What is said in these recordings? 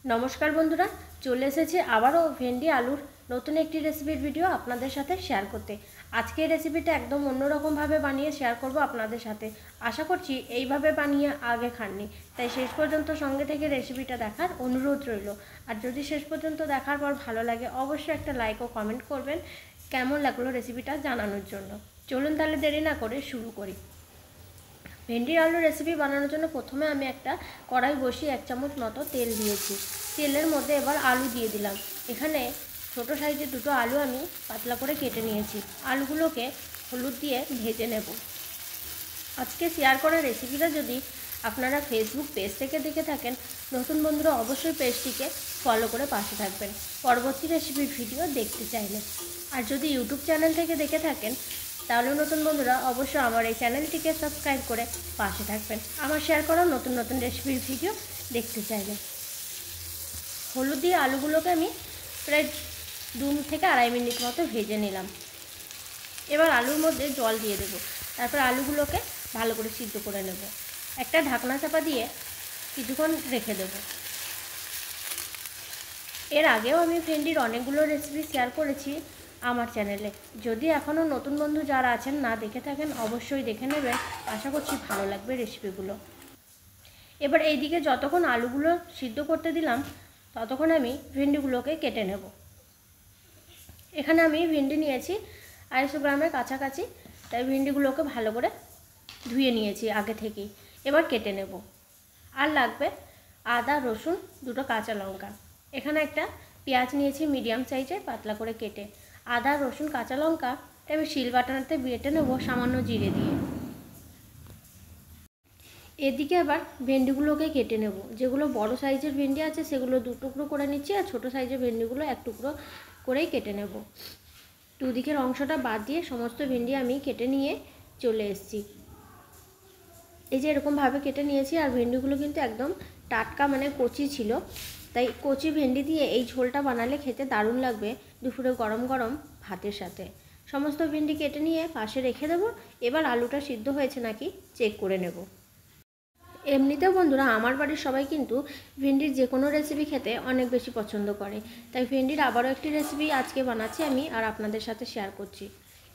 নমস্কার বন্ধুরা, চলে এসেছি আবারও ভেন্ডি আলুর নতুন একটি রেসিপির ভিডিও আপনাদের সাথে শেয়ার করতে। আজকের রেসিপিটা একদম অন্যরকমভাবে বানিয়ে শেয়ার করব আপনাদের সাথে। আশা করছি এইভাবে বানিয়ে আগে খাননি, তাই শেষ পর্যন্ত সঙ্গে থেকে রেসিপিটা দেখার অনুরোধ রইল। আর যদি শেষ পর্যন্ত দেখার পর ভালো লাগে অবশ্যই একটা লাইক ও কমেন্ট করবেন কেমন লাগলো রেসিপিটা জানানোর জন্য। চলুন তাহলে দেরি না করে শুরু করি। ভেন্ডির আলু রেসিপি বানানোর জন্য প্রথমে আমি একটা কড়াই বসিয়ে 1 চামচ মতো তেল দিয়েছি। তেলের মধ্যে এবার আলু দিয়ে দিলাম। এখানে ছোট সাইজের দুটো আলু আমি পাতলা করে কেটে নিয়েছি। আলুগুলোকে হলুদ দিয়ে ভেজে নেব। আজকে শেয়ার করা রেসিপিটা যদি আপনারা ফেসবুক পেজ থেকে দেখে থাকেন, নতুন বন্ধুরা অবশ্যই পেজটিকে ফলো করে পাশে থাকবেন পরবর্তী রেসিপির ভিডিও দেখতে চাইলে। আর যদি ইউটিউব চ্যানেল থেকে দেখে থাকেন তাহলে নতুন বন্ধুরা অবশ্যই আমার এই চ্যানেলটিকে সাবস্ক্রাইব করে পাশে থাকবেন আমার শেয়ার করা নতুন নতুন রেসিপির ভিডিও দেখতে চাইলে। হলুদ দিয়ে আলুগুলোকে আমি প্রায় 2 থেকে 2.5 মিনিট মতো ভেজে নিলাম। এবার আলুর মধ্যে জল দিয়ে দেবো। তারপর আলুগুলোকে ভালো করে সিদ্ধ করে নেব। একটা ঢাকনা চাপা দিয়ে কিছুক্ষণ রেখে দেব। এর আগেও আমি ভেন্ডির অনেকগুলো রেসিপি শেয়ার করেছি আমার চ্যানেলে। যদি এখনও নতুন বন্ধু যারা আছেন না দেখে থাকেন অবশ্যই দেখে নেবেন, আশা করছি ভালো লাগবে রেসিপিগুলো। এবার এইদিকে যতক্ষণ আলুগুলো সিদ্ধ করতে দিলাম ততক্ষণ আমি ভেন্ডিগুলোকে কেটে নেব। এখানে আমি ভেন্ডি নিয়েছি 250 গ্রামের কাছাকাছি, তাই ভেন্ডিগুলোকে ভালো করে ধুয়ে নিয়েছি আগে থেকেই। এবার কেটে নেব। আর লাগবে আদা, রসুন, 2টো কাঁচা লঙ্কা। এখানে একটা পেঁয়াজ নিয়েছি মিডিয়াম সাইজের পাতলা করে কেটে। আদা, রসুন, কাঁচা লঙ্কা আমি শিল বাটাতে বেটে নেব সামান্য জিরে দিয়ে। এদিকে আবার ভেন্ডিগুলোকে কেটে নেব। যেগুলো বড় সাইজের ভেন্ডি আছে সেগুলো 2 টুকরো করে নিচ্ছি, আর ছোটো সাইজের ভেন্ডিগুলো 1 টুকরো করেই কেটে নেব। দুদিকের অংশটা বাদ দিয়ে সমস্ত ভেন্ডি আমি কেটে নিয়ে চলে এসেছি। এই যে এরকমভাবে কেটে নিয়েছি। আর ভেন্ডিগুলো কিন্তু একদম টাটকা, মানে কচি ছিল। তাই কচি ভেন্ডি দিয়ে এই ঝোলটা বানালে খেতে দারুণ লাগবে দুপুরে গরম গরম ভাতের সাথে। সমস্ত ভেন্ডি কেটে নিয়ে পাশে রেখে দেবো। এবার আলুটা সিদ্ধ হয়েছে নাকি চেক করে নেব। এমনিতেও বন্ধুরা আমার বাড়ির সবাই কিন্তু ভেন্ডির যে কোনো রেসিপি খেতে অনেক বেশি পছন্দ করে, তাই ভেন্ডির আবারও একটি রেসিপি আজকে বানাচ্ছি আমি আর আপনাদের সাথে শেয়ার করছি।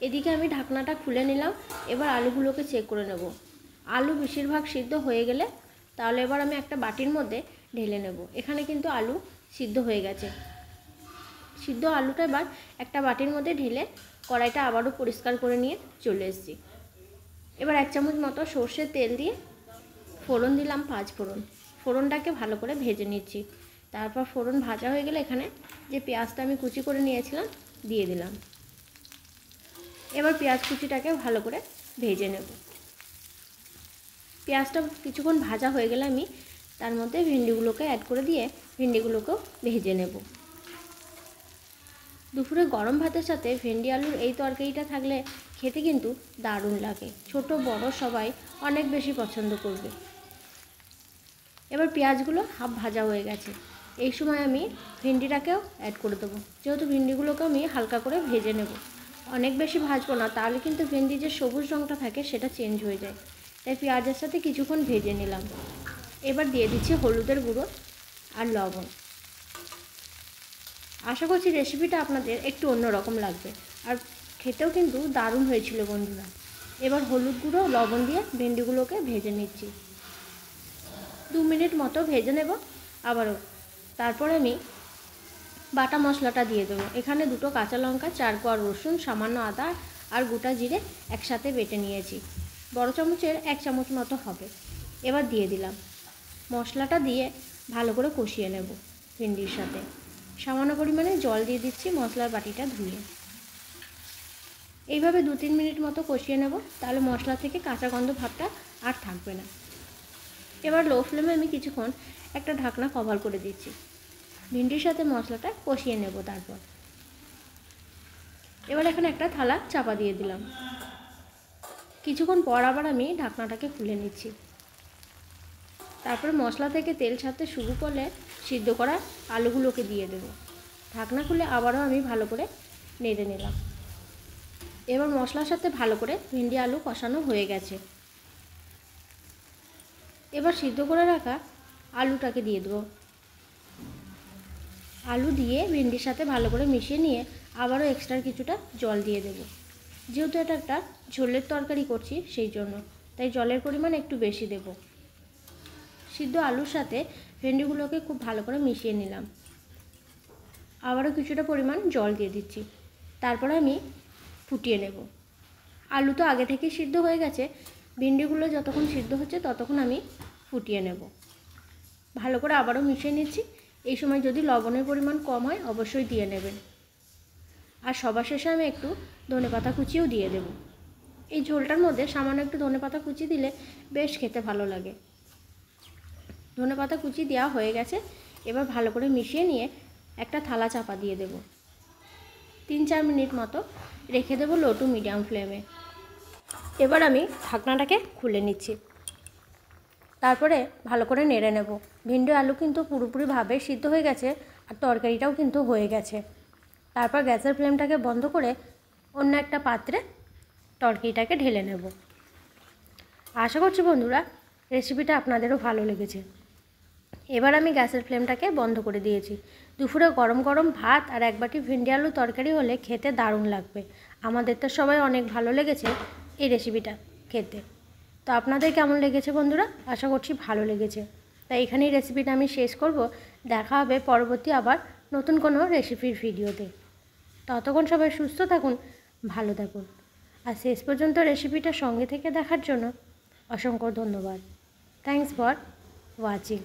এদিকে আমি ঢাকনাটা খুলে নিলাম। এবার আলুগুলোকে চেক করে নেব। আলু বেশিরভাগ সিদ্ধ হয়ে গেলে তাহলে এবার আমি একটা বাটির মধ্যে ঢেলে নেব। এখানে কিন্তু আলু সিদ্ধ হয়ে গেছে। সিদ্ধ আলুটা এবার একটা বাটির মধ্যে ঢেলে কড়াইটা আবারও পরিষ্কার করে নিয়ে চলে এসেছি। এবার 1 চামচ মতো সর্ষের তেল দিয়ে ফোড়ন দিলাম 5 ফোড়ন। ফোড়নটাকে ভালো করে ভেজে নিচ্ছি। তারপর ফোড়ন ভাজা হয়ে গেলে এখানে যে পেঁয়াজটা আমি কুচি করে নিয়েছিলাম দিয়ে দিলাম। এবার পেঁয়াজ কুচিটাকে ভালো করে ভেজে নেব। পেঁয়াজটা কিছুক্ষণ ভাজা হয়ে গেলে আমি তার মধ্যে ভেন্ডিগুলোকে অ্যাড করে দিয়ে ভেন্ডিগুলোকেও ভেজে নেব। দুপুরে গরম ভাতের সাথে ভেন্ডি আলুর এই তরকারিটা থাকলে খেতে কিন্তু দারুণ লাগে। ছোট বড় সবাই অনেক বেশি পছন্দ করবে। এবার পেঁয়াজগুলো হাফ ভাজা হয়ে গেছে। এই সময় আমি ভেন্ডিটাকেও অ্যাড করে দেবো। যেহেতু ভেন্ডিগুলোকে আমি হালকা করে ভেজে নেব, অনেক বেশি ভাজবো না, তাহলে কিন্তু ভেন্ডি যে সবুজ রঙটা থাকে সেটা চেঞ্জ হয়ে যায়। তাই পেঁয়াজের সাথে কিছুক্ষণ ভেজে নিলাম। এবার দিয়ে দিচ্ছি হলুদের গুঁড়ো আর লবণ। আশা করছি রেসিপিটা আপনাদের একটু অন্যরকম লাগবে, আর খেতেও কিন্তু দারুণ হয়েছিল বন্ধুরা। এবার হলুদ গুঁড়ো লবণ দিয়ে ভেন্ডিগুলোকে ভেজে নিচ্ছি। 2 মিনিট মতো ভেজে নেব আবারও। তারপর আমি বাটা মশলাটা দিয়ে দেবো। এখানে 2টো কাঁচা লঙ্কা, 4 কোয়া রসুন, সামান্য আদা আর গোটা জিরে একসাথে বেটে নিয়েছি। বড় চামচের 1 চামচ মতো হবে। এবার দিয়ে দিলাম। মশলাটা দিয়ে ভালো করে কষিয়ে নেব ভেন্ডির সাথে। সামান্য পরিমাণে জল দিয়ে দিচ্ছি মশলার বাটিটা ধুয়ে। এইভাবে 2-3 মিনিট মতো কষিয়ে নেব, তাহলে মশলা থেকে কাঁচা গন্ধ ভাবটা আর থাকবে না। এবার লো ফ্লেমে আমি কিছুক্ষণ একটা ঢাকনা কভার করে দিচ্ছি। ভেন্ডির সাথে মশলাটা কষিয়ে নেব। তারপর এবার এখানে একটা থালা চাপা দিয়ে দিলাম। কিছুক্ষণ পর আবার আমি ঢাকনাটাকে খুলে নিচ্ছি। তারপর মশলা থেকে তেল ছাড়তে শুরু করলে সিদ্ধ করা আলুগুলোকে দিয়ে দেব। ঢাকনা খুলে আবারও আমি ভালো করে নেড়ে নিলাম। এবার মশলার সাথে ভালো করে ভেন্ডি আলু কষানো হয়ে গেছে। এবার সিদ্ধ করে রাখা আলুটাকে দিয়ে দেবো। আলু দিয়ে ভেন্ডির সাথে ভালো করে মিশিয়ে নিয়ে আবারও এক্সট্রা কিছুটা জল দিয়ে দেব। যেহেতু এটা একটা ঝোলের তরকারি করছি সেই জন্য, তাই জলের পরিমাণ একটু বেশি দেব। সিদ্ধ আলুর সাথে ভেন্ডিগুলোকে খুব ভালো করে মিশিয়ে নিলাম। আবারও কিছুটা পরিমাণ জল দিয়ে দিচ্ছি, তারপর আমি ফুটিয়ে নেব। আলু তো আগে থেকেই সিদ্ধ হয়ে গেছে, ভেন্ডিগুলো যতক্ষণ সিদ্ধ হচ্ছে ততক্ষণ আমি ফুটিয়ে নেব। ভালো করে আবারও মিশিয়ে নিচ্ছি। এই সময় যদি লবণের পরিমাণ কম হয় অবশ্যই দিয়ে নেবেন। আর সবার শেষে আমি একটু ধনেপাতা কুচিও দিয়ে দেব। এই ঝোলটার মধ্যে সামান্য একটু ধনেপাতা কুচি দিলে বেশ খেতে ভালো লাগে। ধনেপাতা কুচি দেওয়া হয়ে গেছে। এবার ভালো করে মিশিয়ে নিয়ে একটা থালা চাপা দিয়ে দেব। 3-4 মিনিট মতো রেখে দেবো লো টু মিডিয়াম ফ্লেমে। এবার আমি ঢাকনাটাকে খুলে নিচ্ছি, তারপরে ভালো করে নেড়ে নেব। ভেন্ডি আলু কিন্তু পুরোপুরিভাবে সিদ্ধ হয়ে গেছে আর তরকারিটাও কিন্তু হয়ে গেছে। তারপর গ্যাসের ফ্লেমটাকে বন্ধ করে অন্য একটা পাত্রে তরকারিটাকে ঢেলে নেব। আশা করছি বন্ধুরা রেসিপিটা আপনাদেরও ভালো লেগেছে। এবার আমি গ্যাসের ফ্লেমটাকে বন্ধ করে দিয়েছি। দুপুরে গরম গরম ভাত আর এক বাটি ভেন্ডি আলু তরকারি হলে খেতে দারুণ লাগবে। আমাদের তো সবাই অনেক ভালো লেগেছে এই রেসিপিটা খেতে। তো আপনাদের কেমন লেগেছে বন্ধুরা? আশা করছি ভালো লেগেছে। তাই এখানেই রেসিপিটা আমি শেষ করব। দেখা হবে পরবর্তী আবার নতুন কোনো রেসিপির ভিডিওতে। ততক্ষণ সবাই সুস্থ থাকুন, ভালো থাকুন। আর শেষ পর্যন্ত রেসিপিটা সঙ্গে থেকে দেখার জন্য অসংখ্য ধন্যবাদ। Thanks for watching.